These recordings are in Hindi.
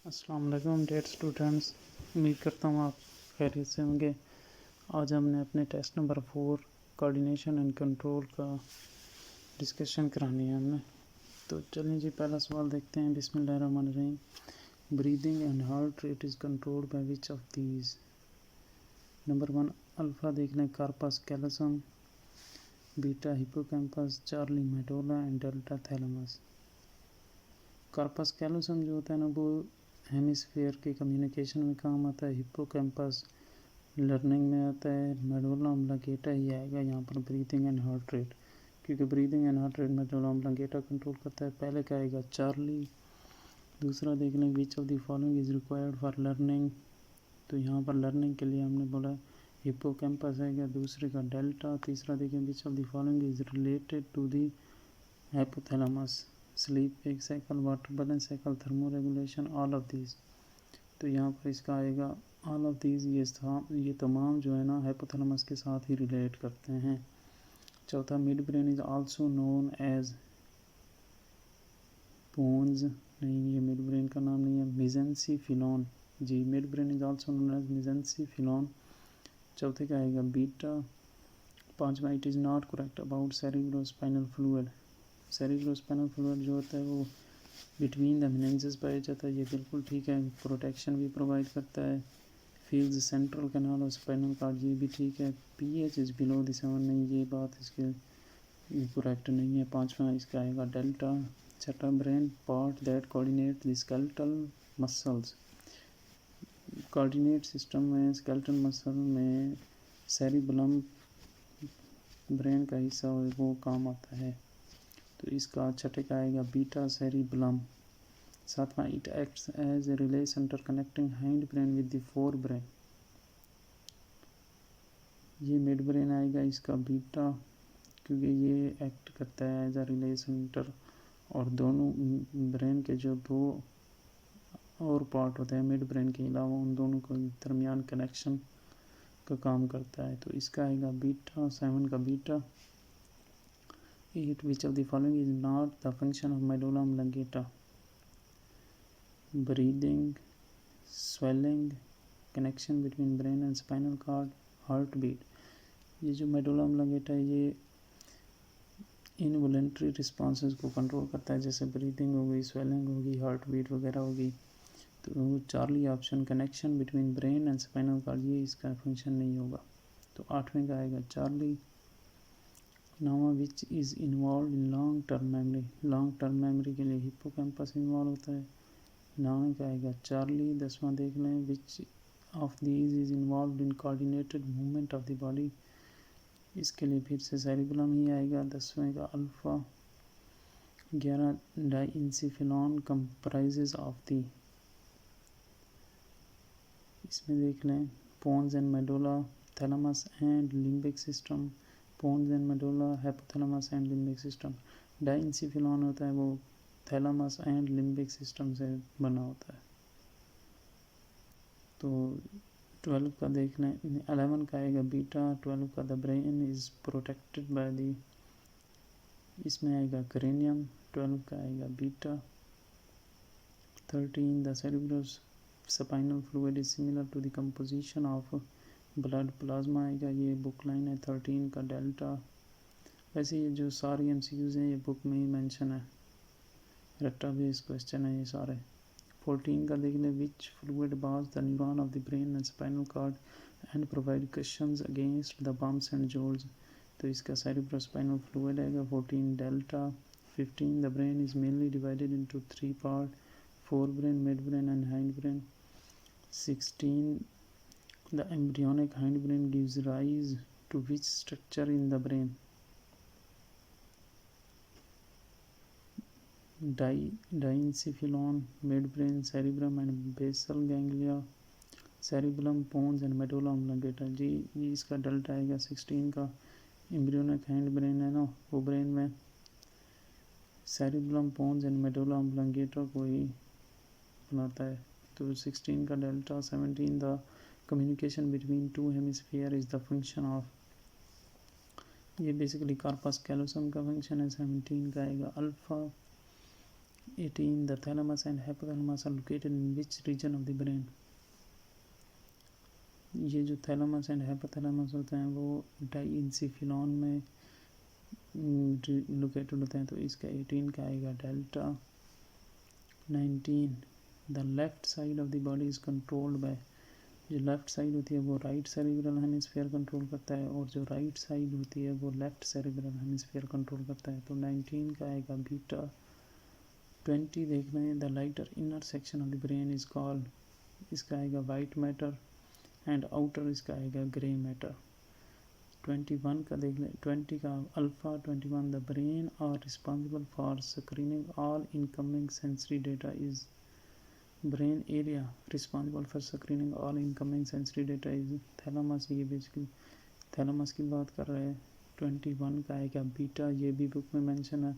अस्सलाम वालेकुम डेयर स्टूडेंट्स, उम्मीद करता हूँ आप खैरियत से होंगे। आज हमने अपने test number 4 coordination and control का डिस्कशन करानी है हमने। तो चलिए जी, पहला सवाल देखते हैं। बिस्मिल्लाहिर्रहमानिर्रहीम। Breathing and heart rate is controlled by which of these? Number 1 alpha देख लें, corpus callosum, beta hippocampus, Charlie medulla and delta thalamus. Corpus callosum जो होता है ना, वो हेमिस्फेयर के कम्युनिकेशन में काम आता है। हिप्पोकैम्पस लर्निंग में आता है। मेडुला ऑब्लिंगेटा ही आएगा यहाँ पर ब्रीदिंग एंड हार्ट रेट, क्योंकि breathing and heart rate medulla oblongata control करता है। पहले का आएगा चार्ली। दूसरा देख लें, which of the following is required for learning. तो यहाँ पर लर्निंग के लिए हमने बोला हिप्पोकैम्पस आएगा। दूसरे का डेल्टा। तीसरा देखें, which of the following is related to the hypothalamus. Sleep एक cycle, water balance cycle, thermo regulation, all of these. तो यहाँ पर इसका आएगा ऑल ऑफ दीज। ये तमाम जो है ना हाइपोथैलेमस के साथ ही रिलेट करते हैं। चौथा, mid brain is also known as pons. नहीं, ये मिड ब्रेन का नाम नहीं है, मेसेंसिफिलोन। जी, mid brain is also known as mesencephalon. चौथे का आएगा बीटा। पाँचवा, it is not correct about cerebrospinal fluid. Cerebrospinal fluid जो होता है वो बिटवीन द मेनिंजेस पाया जाता है। ये बिल्कुल ठीक है, प्रोटेक्शन भी प्रोवाइड करता है। फील्स सेंट्रल कैनाल और स्पाइनल कार्ड, ये भी ठीक है। पीएच इज़ बिलो द 7, नहीं, ये बात इसके करेक्ट नहीं है। पाँचवा इसका आएगा डेल्टा। छठा, brain part that coordinate the skeletal muscles. Coordinate system में स्केलेटल मसल में सेरिबलम ब्रेन का हिस्सा वो काम आता है। तो इसका छठे का आएगा बीटा सेरिबलम। सातवां, it acts as a relay centre connecting hind brain with the fore brain. ये मिड ब्रेन आएगा, इसका बीटा, क्योंकि ये एक्ट करता है एज अ रिले सेंटर और दोनों ब्रेन के जो दो और पार्ट होते हैं मिड ब्रेन के अलावा, उन दोनों के दरमियान कनेक्शन का काम करता है। तो इसका आएगा बीटा। 7 का Beta. 8, which of the following is not the function of medulla oblongata? Breathing, swelling, connection between brain and spinal cord, heart beat. ये जो मेडुला ऑब्लिंगेटा है ये इनवॉलेंट्री रिस्पॉन्सेस को कंट्रोल करता है, जैसे ब्रीदिंग हो गई, स्वेलिंग होगी, हार्ट बीट वगैरह होगी। तो Charlie option, connection between brain and spinal cord, ये इसका फंक्शन नहीं होगा। तो 8वें का आएगा चार्ली। 9वां, which is involve in long term memory. Long term memory के लिए हिप्पोकैम्पस इन्वॉल्व होता है। 9वें का आएगा चार्ली। 10वां देख लें, which of these is involve in coordinated movement of the body. इसके लिए फिर से सेरिबलम ही आएगा। 10वें का Alpha. 11, diencephalon comprises of the. इसमें देख लें, pons and medulla, thalamus and limbic system. Pons and medulla, hypothalamus and limbic system. Diencephalon होता है वो थैलेमस एंड लिम्बिक सिस्टम से बना होता है। तो 12 का देख लें, 11 का आएगा बीटा। 12 का the brain is protected by the, इसमें आएगा क्रेनियम। 12 का आएगा Beta. 13, the cerebrus spinal fluid is similar to the composition of blood plasma आएगा, ये बुक लाइन है। 13 का डेल्टा। वैसे ये जो सारी एमसीक्यूज हैं ये बुक में ही मेंशन है, रट्टा बेस क्वेश्चन है ये सारे। 14 का देख लें, which fluid bathes the neuron of the brain and spinal cord and provide cushions against the bumps and jolts. तो इसका सेरिब्रोस्पाइनल फ्लूइड आएगा। 14 Delta. 15, the brain is mainly divided into 3 part, forebrain, midbrain and hindbrain. 16, the embryonic hindbrain gives rise to which structure in the brain? Diencephalon, midbrain, cerebrum and basal ganglia, cerebellum, pons and medulla oblongata। जी, ये इसका डेल्टा आएगा। 16 का एम्ब्रियोनिक हाइंड है ना, वो ब्रेन में सेरिबलम, पोन्स एंड मेडुला ऑब्लिंगेटा को ही बनाता है। तो 16 का delta. 17, the communication between two hemisphere is the function of, ये बेसिकली कार्पस कैलोसम का फंक्शन है। 17 का आएगा alpha. 18 the thalamus and hypothalamus are located in which region of the brain? ये जो थैलामस एंड हाइपोथैलामस होते हैं वो डाइंसिफिलॉन में लोकेटेड होते हैं, तो इसका 18 का आएगा delta. 19 the left side of the body is controlled by, जो लेफ्ट साइड होती है वो राइट सेरिब्रल हेमिस्फीयर कंट्रोल करता है और जो राइट साइड होती है वो लेफ्ट सेरिब्रल हेमिस्फीयर कंट्रोल करता है, तो 19 का आएगा बीटा। 20 देख रहे हैं the lighter inner section of the brain is called, इसका आएगा वाइट मैटर एंड आउटर इसका आएगा ग्रे मैटर। 21 का देख लें, 20 का alpha 21 the brain are responsible for screening all incoming sensory data is, brain area responsible for screening all incoming sensory data is thalamus, ये बेसिकली थैलामस की बात कर रहे हैं। 21 का आएगा बीटा, ये भी बुक में मेंशन है।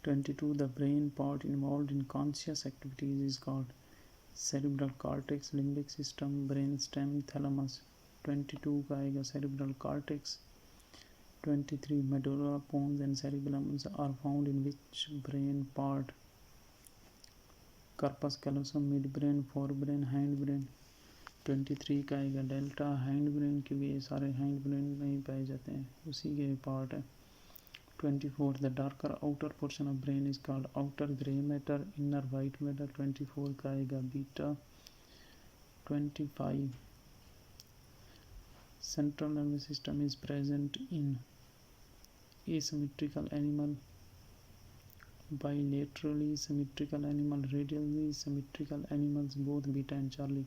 22 the brain part involve in conscious activities is called cerebral cortex, limbic system, brain stem, thalamus. 22 का आएगा cerebral cortex. 23 medulla pons and cerebellums are found in which brain part, corpus callosum, mid brain, fore brain, hind brain. 23 का आएगा डेल्टा हैंड ब्रेन, क्योंकि ये सारे हैंड ब्रेन में ही पाए जाते हैं, उसी के पार्ट है। 24 the darker outer portion of brain is called outer grey matter, inner white matter. 24 का आएगा beta. 25 central nervous system is present in asymmetrical animal, bilaterally symmetrical animal, radially symmetrical animals, both beta and Charlie।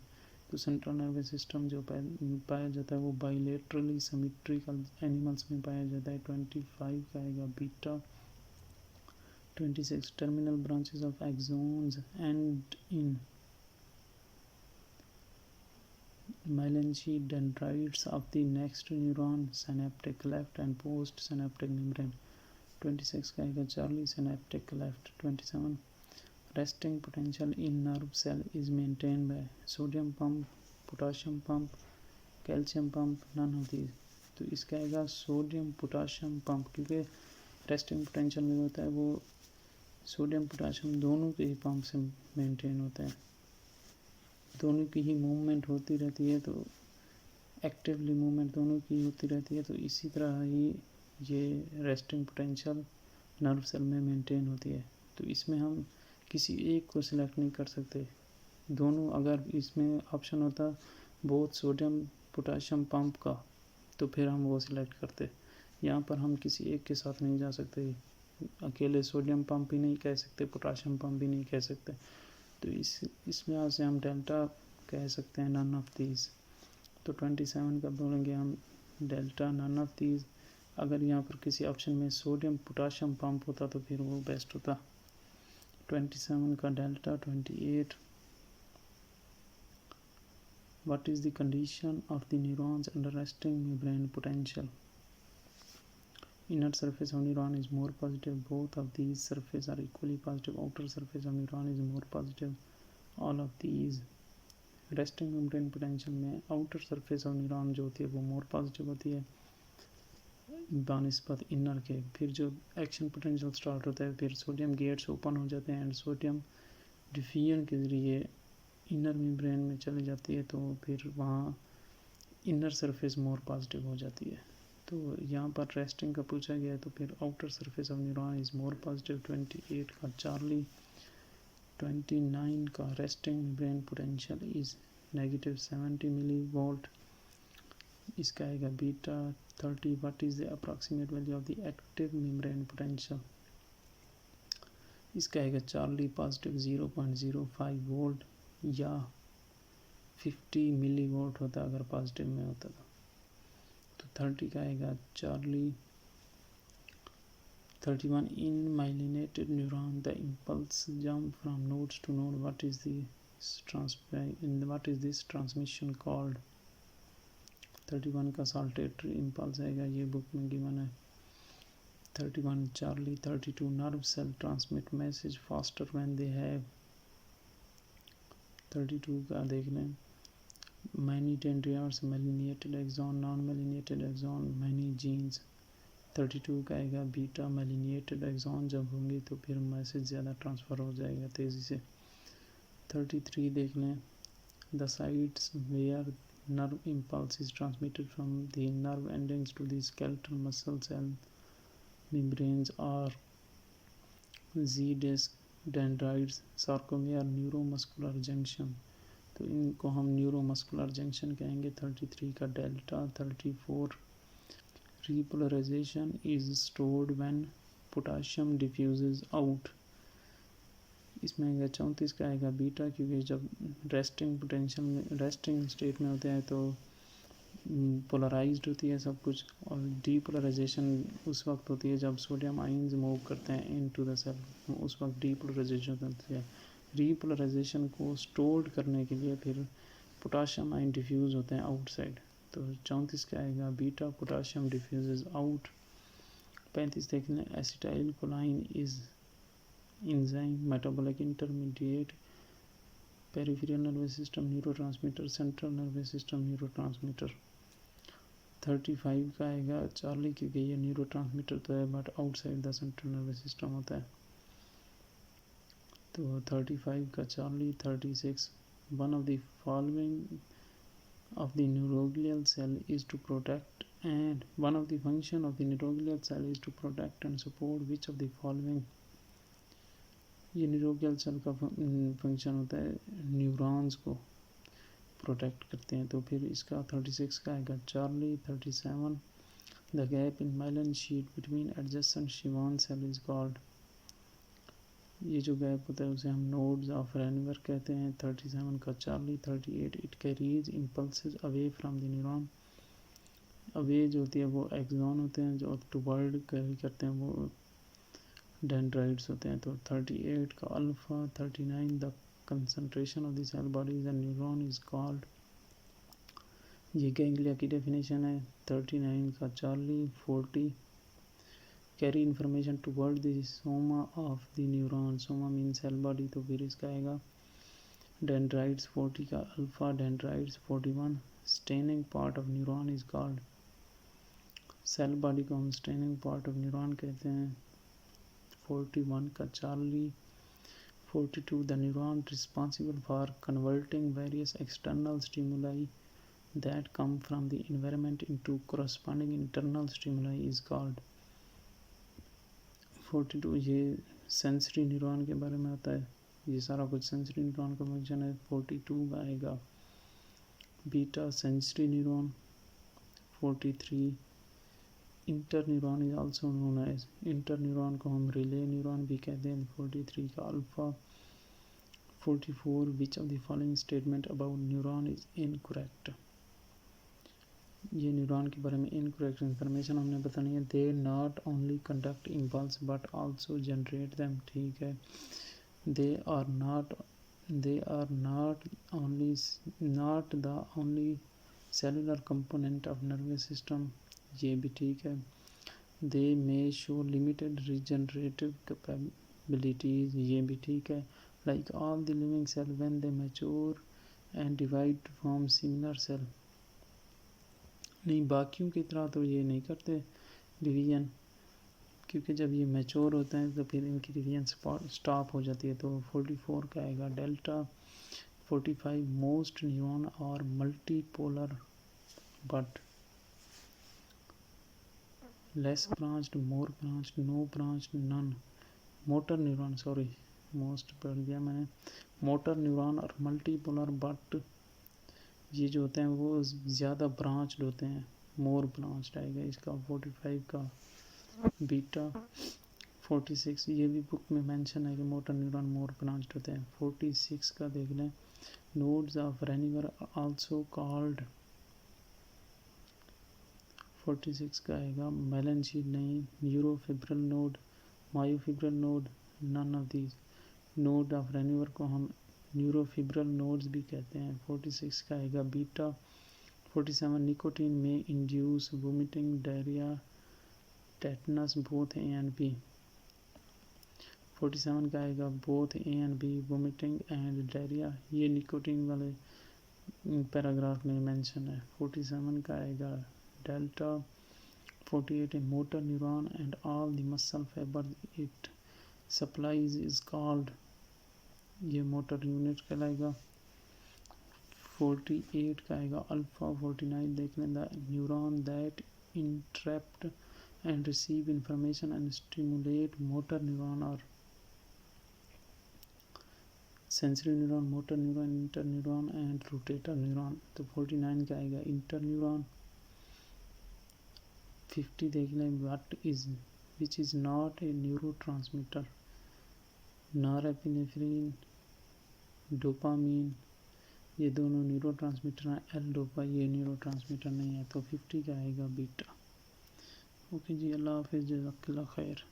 तो सेंट्रल नर्वस सिस्टम जो पाया जाता है वो बाइलेटरली सिमेट्रिकल एनिमल्स में पाया जाता है। 25 का आएगा beta. 26 terminal branches of exons and in melanchi dendrites of the next neuron, synaptic cleft and post synaptic membrane। 26 का आएगा Charlie synaptic cleft। 27 resting potential in nerve cell is maintained by sodium pump, potassium pump, calcium pump, none of these। तो इसका आएगा सोडियम पोटाशियम पंप, क्योंकि रेस्टिंग पोटेंशियल में होता है वो सोडियम पोटाशियम दोनों के ही पंप से मेंटेन होता है, दोनों की ही मूवमेंट होती रहती है, तो एक्टिवली मूवमेंट दोनों की होती रहती है, तो इसी तरह ही ये रेस्टिंग पोटेंशियल नर्व सेल में मेंटेन होती है। तो इसमें हम किसी एक को सिलेक्ट नहीं कर सकते, दोनों, अगर इसमें ऑप्शन होता बोथ सोडियम पोटाशियम पंप का तो फिर हम वो सिलेक्ट करते। यहाँ पर हम किसी एक के साथ नहीं जा सकते, अकेले सोडियम पंप भी नहीं कह सकते, पोटाशियम पंप भी नहीं कह सकते, तो इसमें यहाँ से हम डेल्टा कह सकते हैं नन ऑफ दीज। तो 27 का बोलेंगे हम डेल्टा नन ऑफ दीज। अगर यहाँ पर किसी ऑप्शन में सोडियम पोटाशियम पंप होता तो फिर वो बेस्ट होता। 27 का delta. 28 what is the condition of the neurons under resting membrane potential, inner surface of neuron is more positive, both of these surfaces are equally positive, outer surface of neuron is more positive, all of these। resting membrane potential में outer surface of neuron जो होती है वो more positive होती है बानिस्बत inner के। फिर जो action potential start होता है, फिर sodium gates open हो जाते हैं एंड सोडियम डिफ्यूजन के ज़रिए inner membrane में चली जाती है, तो फिर वहाँ inner surface more positive हो जाती है। तो यहाँ पर रेस्टिंग का पूछा गया है, तो फिर outer surface of neuron is more positive. 28 का चार्ली। 29 का resting brain potential is negative 70 milli volt, इसका आएगा beta. 30 what is the approximate value of the active membrane potential, इसका आएगा चार्ली पॉजिटिव 0.05 वोल्ट या 50 मिली वोल्ट होता अगर पॉजिटिव में होता था। तो 30 का आएगा Charlie. 31 in myelinated neuron the impulse jump from nodes to node, what is this transmission called। 31 का saltatory impulse आएगा, ये बुक में गिवन है। 31 Charlie. 32 nerve cell transmit message faster when they have। 32 का देख लें many dendrites, myelinated axon, non-myelinated axon, many genes। 32 का आएगा बीटा मेलिनेटेड एक्सॉन जब होंगे तो फिर मैसेज ज़्यादा ट्रांसफ़र हो जाएगा तेज़ी से। 33 देख लें, the sites where nerve impulse is transmitted from the nerve endings to the skeletal muscle cell membranes are Z-disc, dendrites, sarcomere, neuromuscular junction। तो इनको हम न्यूरोमस्कुलर जंक्शन कहेंगे। 33 का delta. 34 repolarization is stored when potassium diffuses out। इसमें आएगा 34 का आएगा बीटा, क्योंकि जब रेस्टिंग पोटेंशियल में रेस्टिंग स्टेट में होते हैं तो पोलराइज्ड होती है सब कुछ, और डीपोलराइजेशन उस वक्त होती है जब सोडियम आयंस मूव करते हैं इनटू द सेल, उस वक्त डीपोलराइजेशन होती है। रीपोलराइजेशन को स्टोर्ड करने के लिए फिर पोटाशियम आयन डिफ्यूज़ होते हैं आउटसाइड। तो 34 का आएगा बीटा, पोटाशियम डिफ्यूजेज आउट। 35 देख लें, acetyl कोलाइन is enzyme metabolic intermediate peripheral nervous system neurotransmitter central nervous system neurotransmitter। 35 का आएगा चार्ली, क्योंकि ये न्यूरोट्रांसमीटर तो है but outside the central nervous system होता है। तो 35 का Charlie. 36 one of the following of the neuroglial cell is to protect, and one of the function of the neuroglial cell is to protect and support which of the following। ये न्यूरोगियल सेल का फंक्शन होता है न्यूरॉन्स को प्रोटेक्ट करते हैं। तो फिर इसका 36 का आएगा Charlie. 37 the gap in myelin sheath between adjacent Schwann cell is called. ये जो गैप होता है उसे हम नोड्स ऑफ रेनवर कहते हैं। 37 का Charlie. 38 it carries impulses away from the neuron. Away जो होती है वो एक्सॉन होते हैं, जो टुवर्ड कैरी करते हैं वो डेंड्राइट्स होते हैं। तो 38 का alpha. 39 the concentration of the cell bodies and neuron is called. ये गैंग्लिया की डेफिनेशन है। 39 का Charlie. 40 carry information toward the soma of the neuron. Soma mean cell body, तो फिर इसका आएगा डेंड्राइट्स। 40 का alpha dendrites. 41 staining part of neuron is called. Cell body को हम स्टेनिंग पार्ट ऑफ न्यूरॉन कहते हैं। 41 का Charlie. 42 the neuron responsible for converting various external stimuli that come from the environment into corresponding internal stimuli is called। 42 ये सेंसरी न्यूरॉन के बारे में आता है, ये सारा कुछ सेंसरी न्यूरॉन का फंक्शन है। 42 का आएगा beta sensory neuron. 43 inter neuron is also known as, inter neuron को हम रिले न्यूरॉन भी कहते हैं। 43 का alpha. 44 which of the following statement about neuron is incorrect. ये न्यूरॉन के बारे में इनकरेक्ट इंफॉर्मेशन हमने बतानी है। They not only conduct impulse but also generate them. ठीक है, they are not only not the only cellular component of nervous system, ये भी ठीक है। They may show limited regenerative capabilities, ये भी ठीक है। Like all the living cell when they mature and divide to form similar cell. नहीं, बाकियों की तरह तो ये नहीं करते डिवीजन, क्योंकि जब ये मैच्योर होते हैं तो फिर इनकी डिवीजन स्टॉप हो जाती है। तो 44 का आएगा delta. 45 most neuron are multipolar but less branched, more branched, no branched, none. Motor neuron, sorry most पढ़ दिया मैंने। Motor neuron are multipolar but ये जो होते हैं वो ज़्यादा ब्रांच्ड होते हैं, मोर ब्रांच्ड आएगा इसका। 45 का बीटा। 46 ये भी बुक में मेंशन है कि मोटर न्यूरॉन मोर ब्रांच्ड होते हैं। 46 का देख लें, nodes of Ranvier also called. 46 का आएगा मेलेनशीट नहीं, neurofibril node, myofibril node, none of these. Node of Ranvier को हम न्यूरोफिब्रल नोड्स भी कहते हैं। 46 का आएगा beta. 47 nicotine may induce vomiting, diarrhoea, tetanus both A and B. 47 का आएगा both A and B, vomiting and diarrhoea, ये निकोटीन वाले पैराग्राफ में मेंशन है। 47 का आएगा delta. 48 a motor neuron and all the muscle fiber it supplies is called, ये मोटर यूनिट कहलाएगा। 48 का आएगा अल्फा। 49 देख लें, the neuron that interrupt and receive information and stimulate motor neuron or sensory neuron, motor neuron, interneuron and rotator neuron। तो 49 का आएगा interneuron। 50 देख लें, which is not a neurotransmitter, norepinephrine, dopamine, ये दोनों न्यूरो ट्रांसमीटर हैं। एल डोपा ये न्यूरो ट्रांसमीटर नहीं है, तो 50 का आएगा बीटा। ओके जी, अल्लाह हाफिज़, जज़ाकल्लाह खैर।